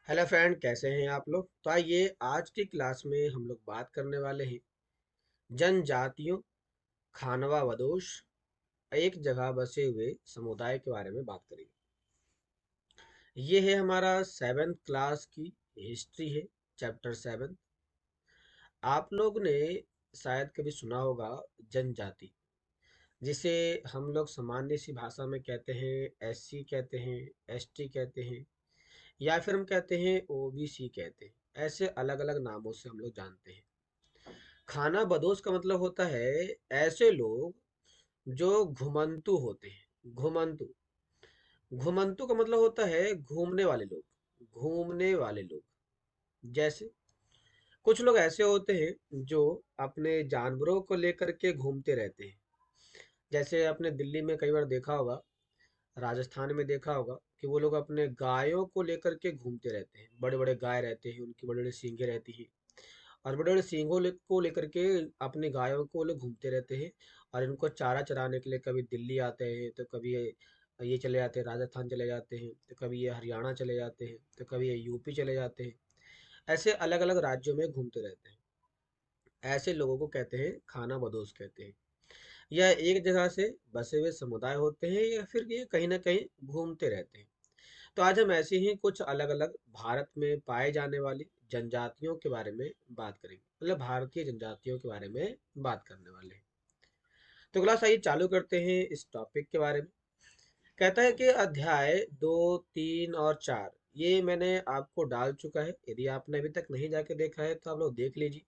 Hello friend, कैसे हैं आप लोग। तो आइए आज की क्लास में हम लोग बात करने वाले हैं जनजातियों, खानवा बदोश, एक जगह बसे हुए समुदाय के बारे में बात करेंगे। ये है हमारा 7th क्लास की हिस्ट्री है, चैप्टर 7। आप लोग ने शायद कभी सुना होगा जनजाति, जिसे हम लोग सामान्य सी भाषा में कहते हैं एससी कहते हैं, एसटी कहते हैं, या फिर हम कहते हैं ओबीसी कहते हैं। ऐसे अलग अलग नामों से हम लोग जानते हैं। खाना बदोश का मतलब होता है ऐसे लोग जो घुमंतु होते हैं। घुमंतु, घुमंतु का मतलब होता है घूमने वाले लोग, घूमने वाले लोग। जैसे कुछ लोग ऐसे होते हैं जो अपने जानवरों को लेकर के घूमते रहते हैं। जैसे आपने दिल्ली में कई बार देखा होगा, राजस्थान में देखा होगा कि वो लोग अपने गायों को लेकर के घूमते रहते हैं। बड़े बड़े गाय रहते हैं, उनकी बड़ी बड़ी सींगें रहती हैं, और बड़े-बड़े सींगों को लेकर के अपनी गायों को लोग घूमते रहते हैं। और इनको चारा चराने के लिए कभी दिल्ली आते हैं, तो कभी ये चले जाते हैं, राजस्थान चले जाते हैं, तो कभी ये हरियाणा चले जाते हैं, तो कभी ये यूपी चले जाते हैं। ऐसे अलग अलग राज्यों में घूमते रहते हैं। ऐसे लोगों को कहते हैं खाना बदोश कहते हैं। यह एक जगह से बसे हुए समुदाय होते हैं, या फिर ये कहीं ना कहीं घूमते रहते हैं। तो आज हम ऐसे ही कुछ अलग अलग भारत में पाए जाने वाली जनजातियों के बारे में बात करेंगे, मतलब भारतीय जनजातियों के बारे में बात करने वाले हैं। तो क्लास आइए चालू करते हैं इस टॉपिक के बारे में। कहता है कि अध्याय 2, 3 और 4 ये मैंने आपको डाल चुका है। यदि आपने अभी तक नहीं जाके देखा है तो आप लोग देख लीजिए।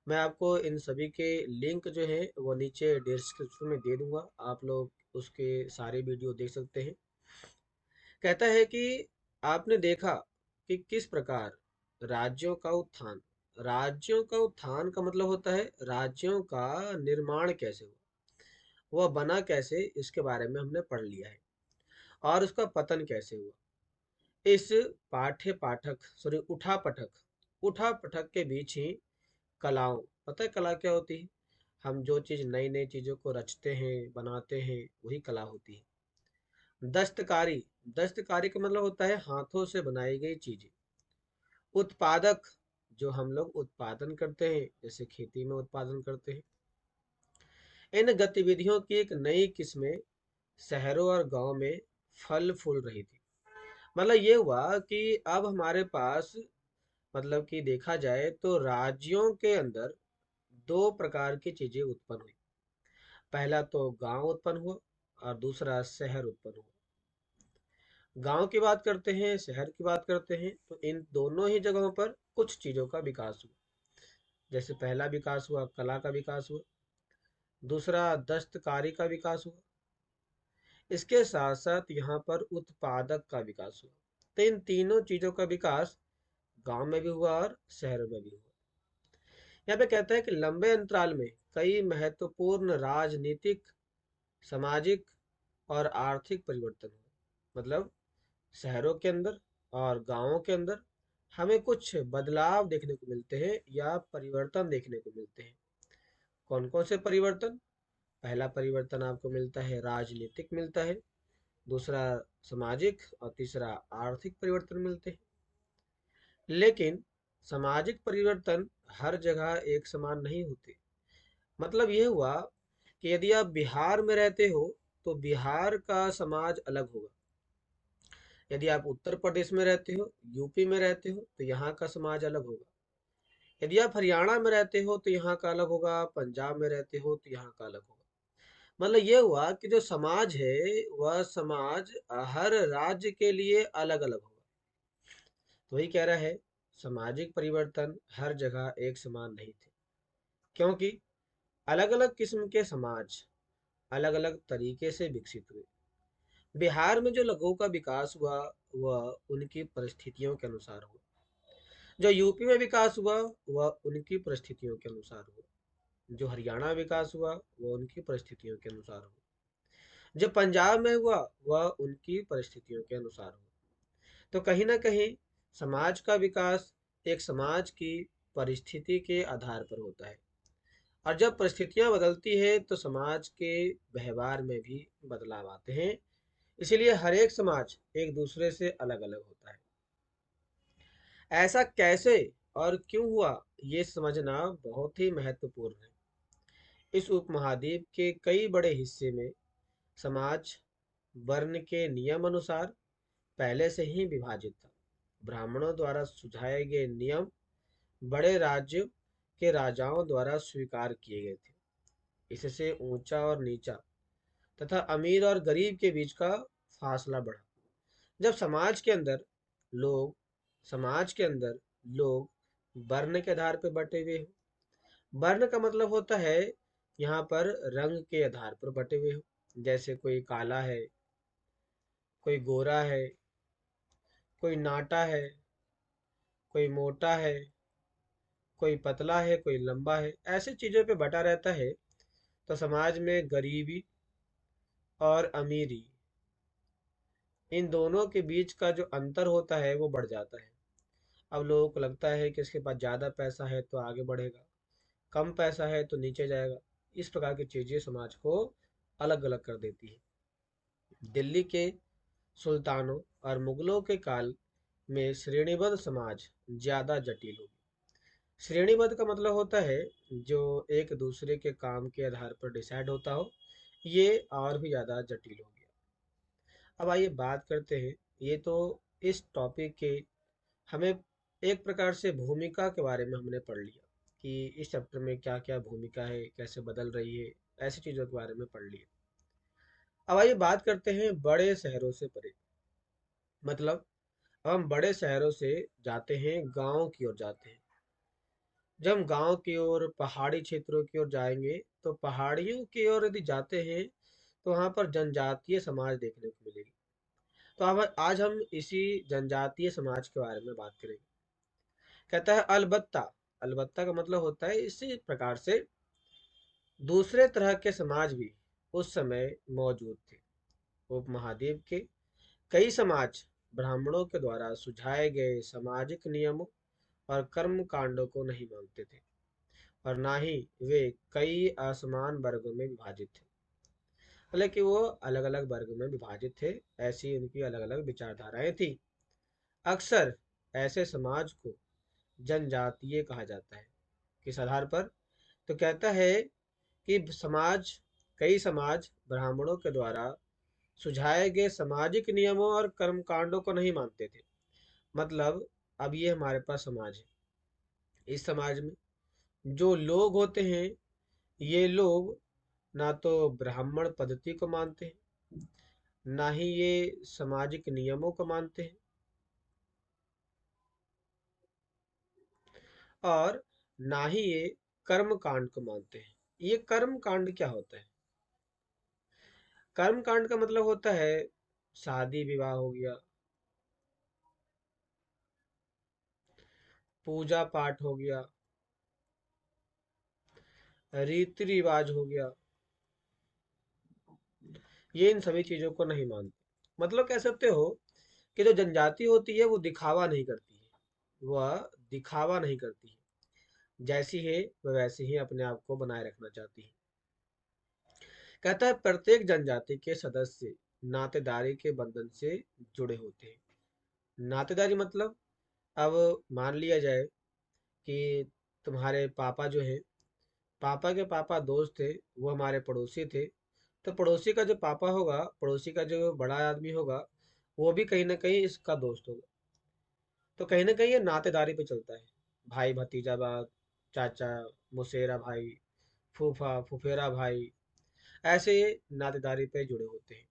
मैं आपको इन सभी के लिंक जो है वो नीचे डिस्क्रिप्शन में दे दूंगा, आप लोग उसके सारे वीडियो देख सकते हैं। कहता है कि आपने देखा कि किस प्रकार राज्यों का उत्थान, राज्यों का उत्थान का मतलब होता है राज्यों का निर्माण कैसे हुआ, वह बना कैसे, इसके बारे में हमने पढ़ लिया है। और उसका पतन कैसे हुआ। इस पाठ्य पाठक सॉरी उठा पठक, उठा पठक के बीच ही कलाओं, पता है कला क्या होती है। हम जो चीज नई नई चीजों को रचते हैं, बनाते हैं, वही कला होती है। दस्तकारी, दस्तकारी का मतलब होता है हाथों से बनाई गई चीजें। उत्पादक, जो हम लोग उत्पादन करते हैं, जैसे खेती में उत्पादन करते हैं। इन गतिविधियों की एक नई किस्में शहरों और गांव में फल फूल रही थी। मतलब ये हुआ कि अब हमारे पास, मतलब कि देखा जाए तो राज्यों के अंदर दो प्रकार की चीजें उत्पन्न हुई। पहला तो गांव उत्पन्न हुआ, और दूसरा शहर उत्पन्न हुआ। गांव की बात करते हैं, शहर की बात करते हैं, तो इन दोनों ही जगहों पर कुछ चीजों का विकास हुआ। जैसे पहला विकास हुआ कला का विकास हुआ, दूसरा दस्तकारी का विकास हुआ। इसके साथ साथ यहाँ पर उत्पादक का विकास हुआ। तो इन तीनों चीजों का विकास गांव में भी हुआ और शहर में भी हुआ। यहाँ पे कहता है कि लंबे अंतराल में कई महत्वपूर्ण राजनीतिक, सामाजिक और आर्थिक परिवर्तन हुए। मतलब शहरों के अंदर और गांवों के अंदर हमें कुछ बदलाव देखने को मिलते हैं या परिवर्तन देखने को मिलते हैं। कौन कौन से परिवर्तन। पहला परिवर्तन आपको मिलता है राजनीतिक मिलता है, दूसरा सामाजिक, और तीसरा आर्थिक परिवर्तन मिलते हैं। लेकिन सामाजिक परिवर्तन हर जगह एक समान नहीं होते। मतलब ये हुआ कि यदि आप बिहार में रहते हो तो बिहार का समाज अलग होगा। यदि आप उत्तर प्रदेश में रहते हो, यूपी में रहते हो, तो यहाँ का समाज अलग होगा। यदि आप हरियाणा में रहते हो तो यहाँ का अलग होगा, पंजाब में रहते हो तो यहाँ का अलग होगा। मतलब ये हुआ कि जो समाज है वह समाज हर राज्य के लिए अलग अलग होगा। तो वही कह रहा है, सामाजिक परिवर्तन हर जगह एक समान नहीं थे, क्योंकि अलग अलग किस्म के समाज अलग अलग तरीके से विकसित हुए। बिहार में जो लोगों का विकास हुआ वह उनकी परिस्थितियों के अनुसार हुआ। जो यूपी में विकास हुआ वह उनकी परिस्थितियों के अनुसार हुआ। जो हरियाणा में विकास हुआ वह उनकी परिस्थितियों के अनुसार हुआ। जो पंजाब में हुआ वह उनकी परिस्थितियों के अनुसार हुआ। तो कहीं ना कहीं समाज का विकास एक समाज की परिस्थिति के आधार पर होता है। और जब परिस्थितियां बदलती है तो समाज के व्यवहार में भी बदलाव आते हैं। इसीलिए हर एक समाज एक दूसरे से अलग अलग होता है। ऐसा कैसे और क्यों हुआ, ये समझना बहुत ही महत्वपूर्ण है। इस उपमहाद्वीप के कई बड़े हिस्से में समाज वर्ण के नियम अनुसार पहले से ही विभाजित था। ब्राह्मणों द्वारा सुझाए गए नियम बड़े राज्य के राजाओं द्वारा स्वीकार किए गए थे। इससे ऊंचा और नीचा तथा अमीर और गरीब के बीच का फासला बढ़ा। जब लोग समाज के अंदर लोग वर्ण के आधार पर बटे हुए हो। वर्ण का मतलब होता है यहाँ पर रंग के आधार पर बटे हुए हो। जैसे कोई काला है, कोई गोरा है, कोई नाटा है, कोई मोटा है, कोई पतला है, कोई लंबा है, ऐसी चीजों पे बटा रहता है। तो समाज में गरीबी और अमीरी, इन दोनों के बीच का जो अंतर होता है वो बढ़ जाता है। अब लोगों को लगता है कि इसके पास ज़्यादा पैसा है तो आगे बढ़ेगा, कम पैसा है तो नीचे जाएगा। इस प्रकार की चीज़ें समाज को अलग अलग कर देती है। दिल्ली के सुल्तानों और मुगलों के काल में श्रेणीबद्ध समाज ज़्यादा जटिल हो गया। श्रेणीबद्ध का मतलब होता है जो एक दूसरे के काम के आधार पर डिसाइड होता हो, ये और भी ज़्यादा जटिल हो गया। अब आइए बात करते हैं। ये तो इस टॉपिक के हमें एक प्रकार से भूमिका के बारे में हमने पढ़ लिया कि इस चैप्टर में क्या क्या भूमिका है, कैसे बदल रही है, ऐसी चीज़ों के बारे में पढ़ लिया। अब आइए बात करते हैं बड़े शहरों से परे। मतलब अब हम बड़े शहरों से जाते हैं, गांव की ओर जाते हैं। जब हम गांव की ओर, पहाड़ी क्षेत्रों की ओर जाएंगे, तो पहाड़ियों की ओर यदि जाते हैं तो वहाँ पर जनजातीय समाज देखने को मिलेगी। तो अब आज हम इसी जनजातीय समाज के बारे में बात करेंगे। कहता है अलबत्ता। अलबत्ता का मतलब होता है इसी प्रकार से दूसरे तरह के समाज भी उस समय मौजूद थे। उपमहाद्वीप के कई समाज ब्राह्मणों के द्वारा सुझाए गए सामाजिक नियमों और कर्म कांडों को नहीं मानते थे, और ना ही वे कई असमान वर्गों में विभाजित थे। हालांकि वो अलग अलग वर्ग में विभाजित थे, ऐसी उनकी अलग अलग विचारधाराएं थी। अक्सर ऐसे समाज को जनजातीय कहा जाता है। किस आधार पर? तो कहता है कि कई समाज ब्राह्मणों के द्वारा सुझाए गए सामाजिक नियमों और कर्मकांडों को नहीं मानते थे। मतलब अब ये हमारे पास समाज है। इस समाज में जो लोग होते हैं, ये लोग ना तो ब्राह्मण पद्धति को मानते हैं, ना ही ये सामाजिक नियमों को मानते हैं, और ना ही ये कर्म कांड को मानते हैं। ये कर्म कांड क्या होता है? कर्म कांड का मतलब होता है शादी विवाह हो गया, पूजा पाठ हो गया, रीति रिवाज हो गया, ये इन सभी चीजों को नहीं मानते। मतलब कह सकते हो कि जो जनजाति होती है वो दिखावा नहीं करती है। वह दिखावा नहीं करती है, जैसी है वह वैसे ही अपने आप को बनाए रखना चाहती है। कहता है प्रत्येक जनजाति के सदस्य नातेदारी के बंधन से जुड़े होते हैं। नातेदारी मतलब, अब मान लिया जाए कि तुम्हारे पापा जो है, पापा के पापा दोस्त थे, वो हमारे पड़ोसी थे। तो पड़ोसी का जो पापा होगा, पड़ोसी का जो बड़ा आदमी होगा, वो भी कहीं ना कहीं इसका दोस्त होगा। तो कहीं ना कहीं ये नातेदारी पे चलता है। भाई भतीजाबाद, चाचा, मुसेरा भाई, फूफा फुफेरा भाई, ऐसे ये नातेदारी पे जुड़े होते हैं।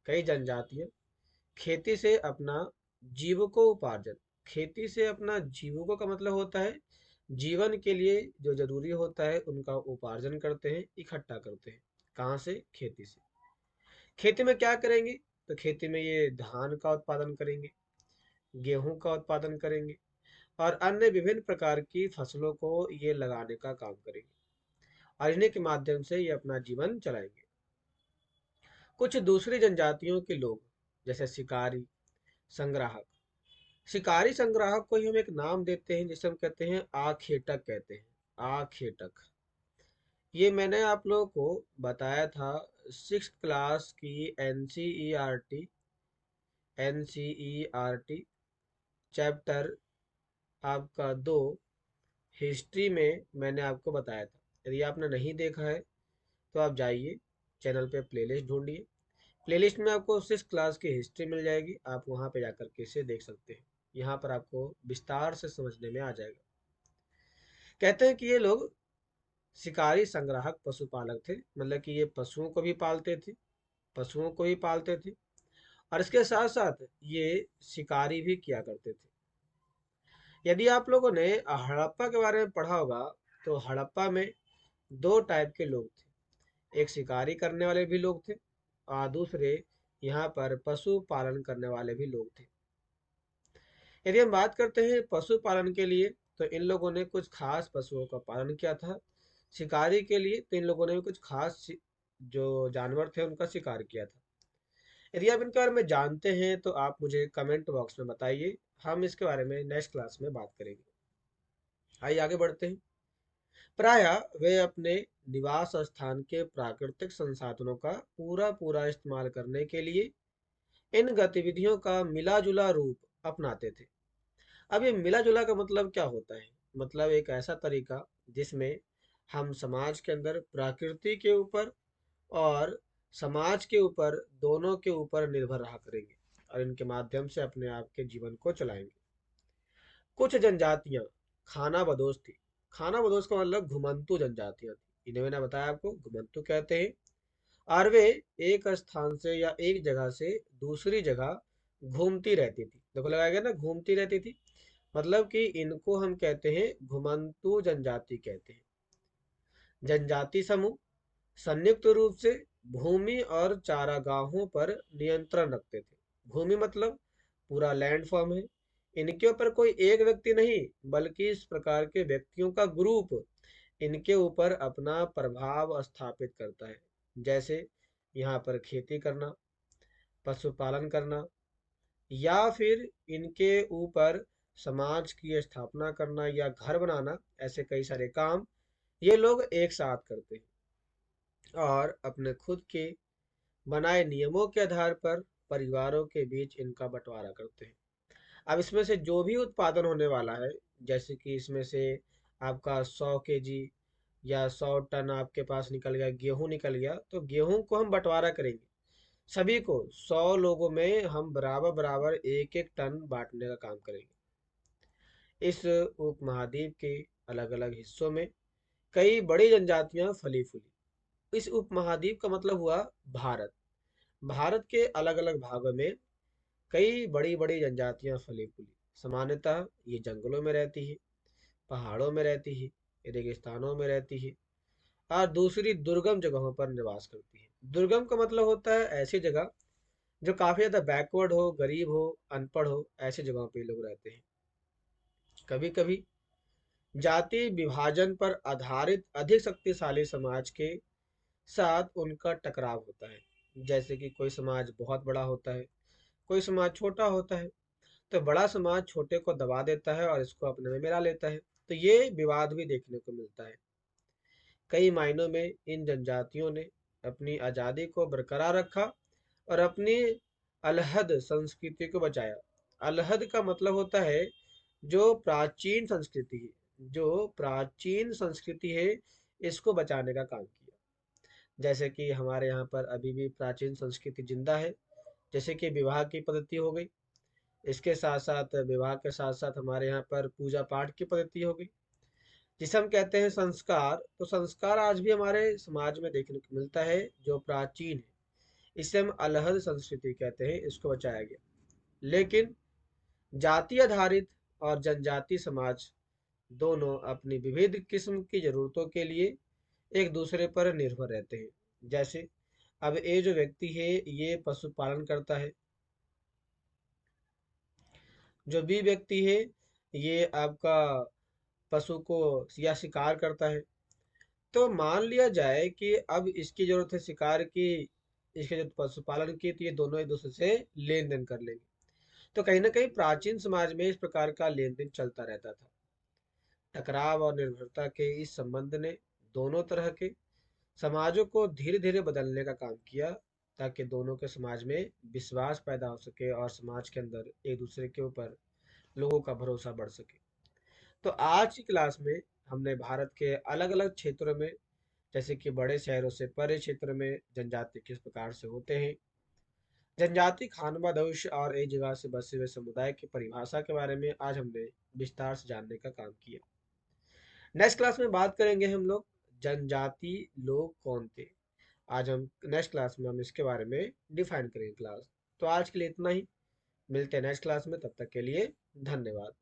कई जनजातियां खेती से अपना जीविकोपार्जन, खेती से अपना जीविकों का मतलब होता है जीवन के लिए जो जरूरी होता है उनका उपार्जन करते हैं, इकट्ठा करते हैं। कहाँ से? खेती से। खेती में क्या करेंगे? तो खेती में ये धान का उत्पादन करेंगे, गेहूं का उत्पादन करेंगे, और अन्य विभिन्न प्रकार की फसलों को ये लगाने का काम करेंगे, और इन्हीं के माध्यम से ये अपना जीवन चलाएंगे। कुछ दूसरी जनजातियों के लोग, जैसे शिकारी, संग्राहक, शिकारी संग्राहक को ही हम एक नाम देते हैं जिसे हम कहते हैं आखेटक कहते हैं। आखेटक, ये मैंने आप लोगों को बताया था सिक्स क्लास की एनसीईआरटी चैप्टर आपका 2 हिस्ट्री में मैंने आपको बताया था। यदि आपने नहीं देखा है तो आप जाइए चैनल पे प्लेलिस्ट ढूंढिए। प्लेलिस्ट में आपको 6 क्लास की हिस्ट्री मिल जाएगी, आप वहाँ पे जाकर के इसे देख सकते हैं। यहाँ पर आपको विस्तार से समझने में आ जाएगा। कहते हैं कि ये लोग शिकारी संग्राहक पशुपालक थे, मतलब कि ये पशुओं को भी पालते थे, पशुओं को ही पालते थे और इसके साथ साथ ये शिकारी भी किया करते थे। यदि आप लोगों ने हड़प्पा के बारे में पढ़ा होगा तो हड़प्पा में 2 टाइप के लोग थे, एक शिकारी करने वाले भी लोग थे और दूसरे यहाँ पर पशु पालन करने वाले भी लोग थे। यदि हम बात करते हैं पशुपालन के लिए तो इन लोगों ने कुछ खास पशुओं का पालन किया था। शिकारी के लिए तो इन लोगों ने भी कुछ खास जो जानवर थे उनका शिकार किया था। यदि आप इनके बारे में जानते हैं तो आप मुझे कमेंट बॉक्स में बताइए, हम इसके बारे में नेक्स्ट क्लास में बात करेंगे। आइए आगे बढ़ते हैं। प्रायः वे अपने निवास स्थान के प्राकृतिक संसाधनों का पूरा पूरा इस्तेमाल करने के लिए इन गतिविधियों का मिला जुला रूप अपनाते थे। अब ये मिला जुला का मतलब क्या होता है? मतलब एक ऐसा तरीका जिसमें हम समाज के अंदर प्रकृति के ऊपर और समाज के ऊपर, दोनों के ऊपर निर्भर रहा करेंगे और इनके माध्यम से अपने आप के जीवन को चलाएंगे। कुछ जनजातियां खाना बदोश थी। खाना बदोश का मतलब घुमंतु जनजातियां थी, इन्हें मैंने बताया आपको घुमंतु कहते हैं। और वे एक स्थान से या एक जगह से दूसरी जगह घूमती रहती थी। देखो लगाया गया ना, घूमती रहती थी, मतलब कि इनको हम कहते हैं घुमंतु जनजाति कहते हैं। जनजाति समूह संयुक्त रूप से भूमि और चारागाहों पर नियंत्रण रखते थे। भूमि मतलब पूरा लैंड फॉर्म है। इनके ऊपर कोई एक व्यक्ति नहीं बल्कि इस प्रकार के व्यक्तियों का ग्रुप इनके ऊपर अपना प्रभाव स्थापित करता है। जैसे यहाँ पर खेती करना, पशुपालन करना या फिर इनके ऊपर समाज की स्थापना करना या घर बनाना, ऐसे कई सारे काम ये लोग एक साथ करते हैं और अपने खुद के बनाए नियमों के आधार पर परिवारों के बीच इनका बंटवारा करते हैं। अब इसमें से जो भी उत्पादन होने वाला है, जैसे कि इसमें से आपका 100 केजी या 100 टन आपके पास निकल गया, गेहूं निकल गया, तो गेहूं को हम बंटवारा करेंगे। सभी को 100 लोगों में हम बराबर बराबर एक एक टन बांटने का काम करेंगे। इस उपमहाद्वीप के अलग अलग हिस्सों में कई बड़ी जनजातियां फली फूली। इस उपमहाद्वीप का मतलब हुआ भारत। भारत के अलग अलग भागों में कई बड़ी बड़ी जनजातियां फली फूली। सामान्यतः ये जंगलों में रहती है, पहाड़ों में रहती है, रेगिस्तानों में रहती है और दूसरी दुर्गम जगहों पर निवास करती है। दुर्गम का मतलब होता है ऐसी जगह जो काफी ज्यादा बैकवर्ड हो, गरीब हो, अनपढ़ हो, ऐसी जगहों पे लोग रहते हैं। कभी कभी जाति विभाजन पर आधारित अधिक शक्तिशाली समाज के साथ उनका टकराव होता है। जैसे कि कोई समाज बहुत बड़ा होता है, कोई समाज छोटा होता है, तो बड़ा समाज छोटे को दबा देता है और इसको अपने में मिला लेता है। तो ये विवाद भी देखने को मिलता है। कई मायनों में इन जनजातियों ने अपनी आज़ादी को बरकरार रखा और अपनी अलहद संस्कृति को बचाया। अलहद का मतलब होता है जो प्राचीन संस्कृति है, जो प्राचीन संस्कृति है, इसको बचाने का काम किया। जैसे कि हमारे यहाँ पर अभी भी प्राचीन संस्कृति जिंदा है, जैसे कि विवाह की पद्धति हो गई। इसके साथ साथ विवाह के साथ साथ हमारे यहाँ पर पूजा पाठ की पद्धति हो गई, जिसे हम कहते हैं संस्कार। तो संस्कार आज भी हमारे समाज में देखने को मिलता है जो प्राचीन है। इसे हम अलहद संस्कृति कहते हैं, इसको बचाया गया। लेकिन जाति आधारित और जनजाति समाज दोनों अपनी विविध किस्म की जरूरतों के लिए एक दूसरे पर निर्भर रहते हैं। जैसे अब ये जो व्यक्ति है ये पशुपालन करता है, जो भी व्यक्ति है ये आपका पशु को या शिकार करता है। तो मान लिया जाए कि अब इसकी जरूरत है शिकार की, इसके जो पशुपालन की, तो ये दोनों एक दूसरे से लेन देन कर लेंगे। तो कहीं ना कहीं प्राचीन समाज में इस प्रकार का लेन देन चलता रहता था। टकराव और निर्भरता के इस संबंध ने दोनों तरह के समाजों को धीरे धीरे बदलने का काम किया, ताकि दोनों के समाज में विश्वास पैदा हो सके और समाज के अंदर एक दूसरे के ऊपर लोगों का भरोसा बढ़ सके। तो आज की क्लास में हमने भारत के अलग अलग क्षेत्रों में, जैसे कि बड़े शहरों से परे क्षेत्र में जनजाति किस प्रकार से होते हैं, जनजाति खानाबदोश और एक जगह से बसे हुए समुदाय की परिभाषा के बारे में आज हमने विस्तार से जानने का काम किया। नेक्स्ट क्लास में बात करेंगे हम लोग जनजाति लोग कौन थे। आज हम नेक्स्ट क्लास में हम इसके बारे में डिफाइन करेंगे क्लास। तो आज के लिए इतना ही। मिलते हैं नेक्स्ट क्लास में, तब तक के लिए धन्यवाद।